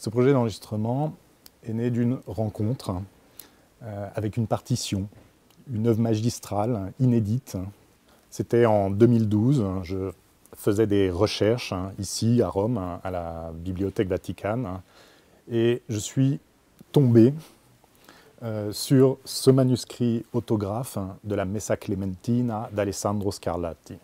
Ce projet d'enregistrement est né d'une rencontre avec une partition, une œuvre magistrale, inédite. C'était en 2012, je faisais des recherches ici à Rome, à la Bibliothèque Vaticane, et je suis tombé sur ce manuscrit autographe de la Messa Clementina d'Alessandro Scarlatti.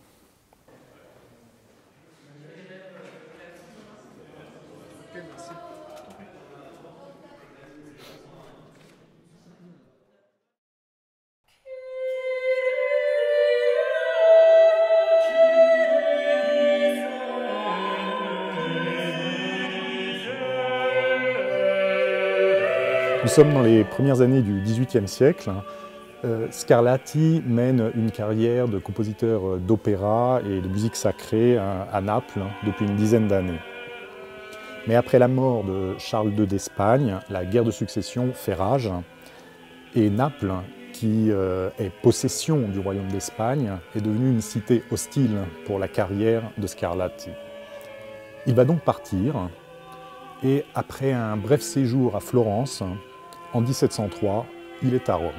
Nous sommes dans les premières années du XVIIIe siècle. Scarlatti mène une carrière de compositeur d'opéra et de musique sacrée à Naples depuis une dizaine d'années. Mais après la mort de Charles II d'Espagne, la guerre de succession fait rage et Naples, qui est possession du royaume d'Espagne, est devenue une cité hostile pour la carrière de Scarlatti. Il va donc partir et après un bref séjour à Florence, en 1703, il est à Rome.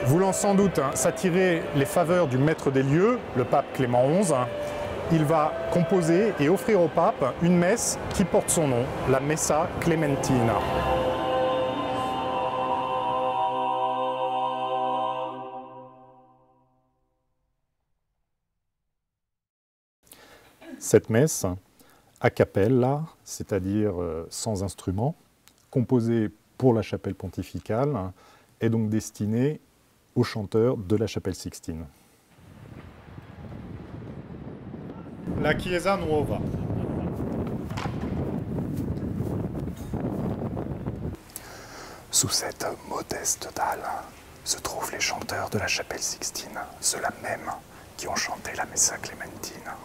Voulant sans doute s'attirer les faveurs du maître des lieux, le pape Clément XI, il va composer et offrir au pape une messe qui porte son nom, la Messa Clementina. Cette messe, a cappella, c'est-à-dire sans instrument, composée pour la chapelle pontificale, est donc destinée aux chanteurs de la chapelle Sixtine. La Chiesa Nuova. Sous cette modeste dalle se trouvent les chanteurs de la chapelle Sixtine, ceux-là même qui ont chanté la Messa Clementina.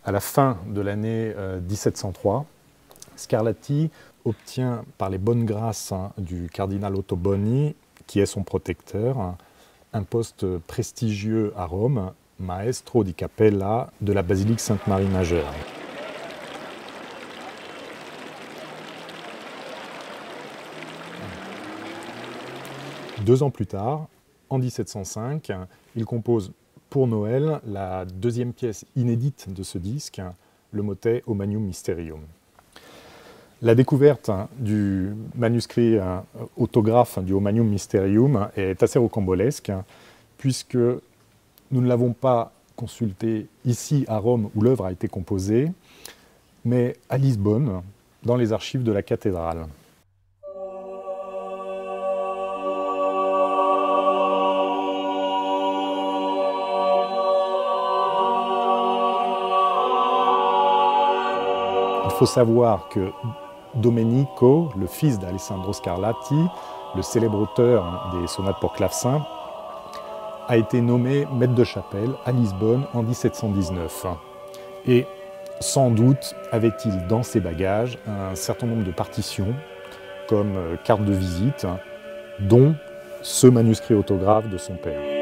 À la fin de l'année 1703, Scarlatti obtient par les bonnes grâces du cardinal Ottoboni, qui est son protecteur, un poste prestigieux à Rome, maestro di cappella de la basilique Sainte-Marie Majeure. Deux ans plus tard, en 1705, il compose pour Noël la deuxième pièce inédite de ce disque, le motet Omanium Mysterium. La découverte du manuscrit autographe du Omanium Mysterium est assez rocambolesque, puisque nous ne l'avons pas consulté ici à Rome où l'œuvre a été composée, mais à Lisbonne, dans les archives de la cathédrale. Il faut savoir que Domenico, le fils d'Alessandro Scarlatti, le célèbre auteur des sonates pour clavecin, a été nommé maître de chapelle à Lisbonne en 1719. Et sans doute avait-il dans ses bagages un certain nombre de partitions, comme carte de visite, dont ce manuscrit autographe de son père.